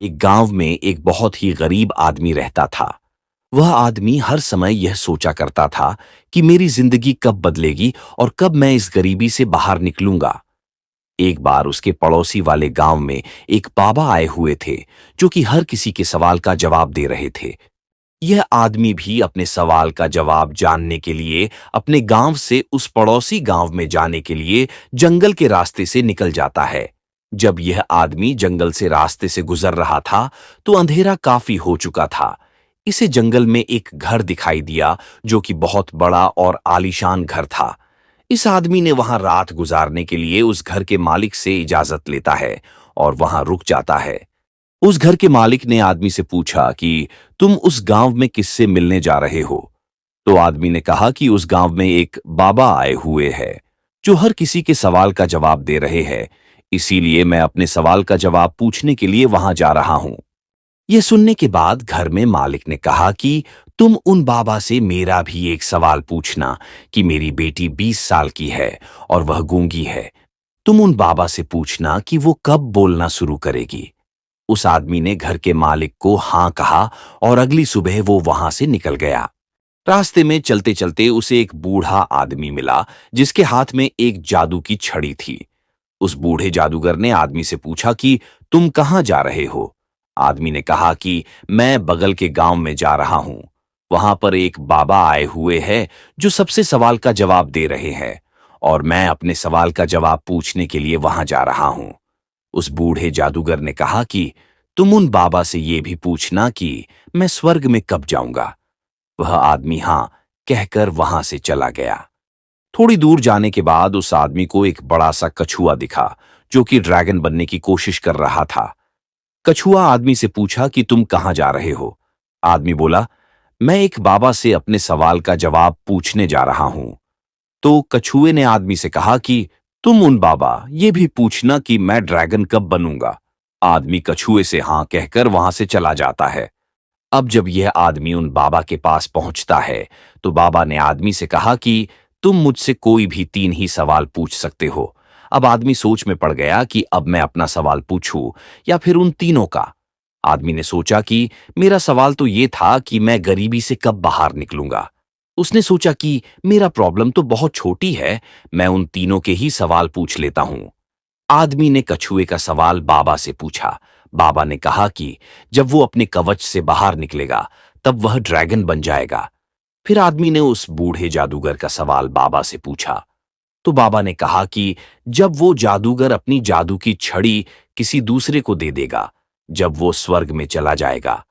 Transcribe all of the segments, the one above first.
एक गांव में एक बहुत ही गरीब आदमी रहता था। वह आदमी हर समय यह सोचा करता था कि मेरी जिंदगी कब बदलेगी और कब मैं इस गरीबी से बाहर निकलूंगा। एक बार उसके पड़ोसी वाले गांव में एक बाबा आए हुए थे, जो कि हर किसी के सवाल का जवाब दे रहे थे। यह आदमी भी अपने सवाल का जवाब जानने के लिए अपने गांव से उस पड़ोसी गांव में जाने के लिए जंगल के रास्ते से निकल जाता है। जब यह आदमी जंगल से रास्ते से गुजर रहा था, तो अंधेरा काफी हो चुका था। इसे जंगल में एक घर दिखाई दिया, जो कि बहुत बड़ा और आलीशान घर था। इस आदमी ने वहां रात गुजारने के लिए उस घर के मालिक से इजाजत लेता है और वहां रुक जाता है। उस घर के मालिक ने आदमी से पूछा कि तुम उस गांव में किससे मिलने जा रहे हो। तो आदमी ने कहा कि उस गांव में एक बाबा आए हुए हैं, जो हर किसी के सवाल का जवाब दे रहे हैं। इसीलिए मैं अपने सवाल का जवाब पूछने के लिए वहां जा रहा हूं। यह सुनने के बाद घर में मालिक ने कहा कि तुम उन बाबा से मेरा भी एक सवाल पूछना कि मेरी बेटी 20 साल की है और वह गूंगी है। तुम उन बाबा से पूछना कि वो कब बोलना शुरू करेगी। उस आदमी ने घर के मालिक को हां कहा और अगली सुबह वो वहां से निकल गया। रास्ते में चलते चलते उसे एक बूढ़ा आदमी मिला, जिसके हाथ में एक जादू की छड़ी थी। उस बूढ़े जादूगर ने आदमी से पूछा कि तुम कहां जा रहे हो। आदमी ने कहा कि मैं बगल के गांव में जा रहा हूं। वहां पर एक बाबा आए हुए हैं, जो सबसे सवाल का जवाब दे रहे हैं, और मैं अपने सवाल का जवाब पूछने के लिए वहां जा रहा हूं। उस बूढ़े जादूगर ने कहा कि तुम उन बाबा से ये भी पूछना कि मैं स्वर्ग में कब जाऊंगा। वह आदमी हां कहकर वहां से चला गया। थोड़ी दूर जाने के बाद उस आदमी को एक बड़ा सा कछुआ दिखा, जो कि ड्रैगन बनने की कोशिश कर रहा था। कछुआ आदमी से पूछा कि तुम कहां जा रहे हो। आदमी बोला, मैं एक बाबा से अपने सवाल का जवाब पूछने जा रहा हूं। तो कछुए ने आदमी से कहा कि तुम उन बाबा ये भी पूछना कि मैं ड्रैगन कब बनूंगा। आदमी कछुए से हां कहकर वहां से चला जाता है। अब जब यह आदमी उन बाबा के पास पहुंचता है, तो बाबा ने आदमी से कहा कि तुम मुझसे कोई भी 3 ही सवाल पूछ सकते हो। अब आदमी सोच में पड़ गया कि अब मैं अपना सवाल पूछूं या फिर उन तीनों का। आदमी ने सोचा कि मेरा सवाल तो ये था कि मैं गरीबी से कब बाहर निकलूंगा। उसने सोचा कि मेरा प्रॉब्लम तो बहुत छोटी है, मैं उन तीनों के ही सवाल पूछ लेता हूं। आदमी ने कछुए का सवाल बाबा से पूछा। बाबा ने कहा कि जब वो अपने कवच से बाहर निकलेगा, तब वह ड्रैगन बन जाएगा। फिर आदमी ने उस बूढ़े जादूगर का सवाल बाबा से पूछा। तो बाबा ने कहा कि जब वो जादूगर अपनी जादू की छड़ी किसी दूसरे को दे देगा, जब वो स्वर्ग में चला जाएगा।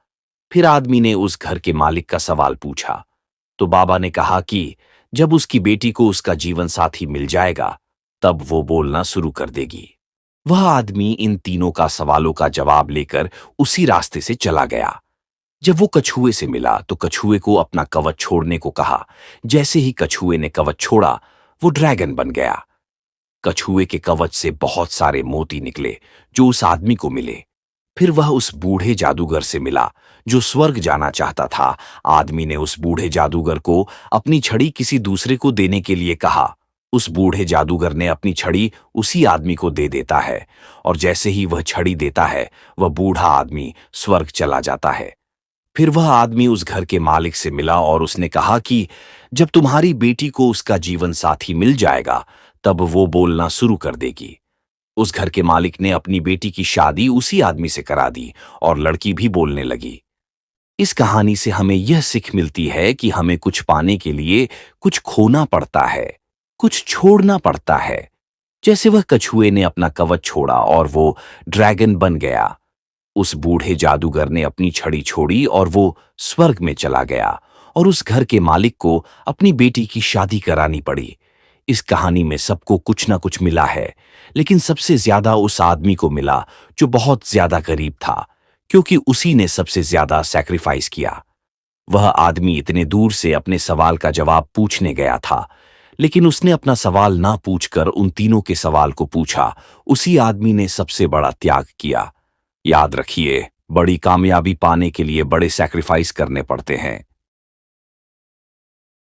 फिर आदमी ने उस घर के मालिक का सवाल पूछा। तो बाबा ने कहा कि जब उसकी बेटी को उसका जीवन साथी मिल जाएगा, तब वो बोलना शुरू कर देगी। वह आदमी इन तीनों का सवालों का जवाब लेकर उसी रास्ते से चला गया। जब वो कछुए से मिला, तो कछुए को अपना कवच छोड़ने को कहा। जैसे ही कछुए ने कवच छोड़ा, वो ड्रैगन बन गया। कछुए के कवच से बहुत सारे मोती निकले, जो उस आदमी को मिले। फिर वह उस बूढ़े जादूगर से मिला, जो स्वर्ग जाना चाहता था। आदमी ने उस बूढ़े जादूगर को अपनी छड़ी किसी दूसरे को देने के लिए कहा। उस बूढ़े जादूगर ने अपनी छड़ी उसी आदमी को दे देता है, और जैसे ही वह छड़ी देता है, वह बूढ़ा आदमी स्वर्ग चला जाता है। फिर वह आदमी उस घर के मालिक से मिला और उसने कहा कि जब तुम्हारी बेटी को उसका जीवन साथी मिल जाएगा, तब वो बोलना शुरू कर देगी। उस घर के मालिक ने अपनी बेटी की शादी उसी आदमी से करा दी और लड़की भी बोलने लगी। इस कहानी से हमें यह सीख मिलती है कि हमें कुछ पाने के लिए कुछ खोना पड़ता है, कुछ छोड़ना पड़ता है। जैसे वह कछुए ने अपना कवच छोड़ा और वो ड्रैगन बन गया। उस बूढ़े जादूगर ने अपनी छड़ी छोड़ी और वो स्वर्ग में चला गया, और उस घर के मालिक को अपनी बेटी की शादी करानी पड़ी। इस कहानी में सबको कुछ ना कुछ मिला है, लेकिन सबसे ज्यादा उस आदमी को मिला जो बहुत ज्यादा गरीब था, क्योंकि उसी ने सबसे ज्यादा सैक्रिफाइस किया। वह आदमी इतने दूर से अपने सवाल का जवाब पूछने गया था, लेकिन उसने अपना सवाल ना पूछकर उन तीनों के सवाल को पूछा। उसी आदमी ने सबसे बड़ा त्याग किया। याद रखिए, बड़ी कामयाबी पाने के लिए बड़े सैक्रिफाइस करने पड़ते हैं।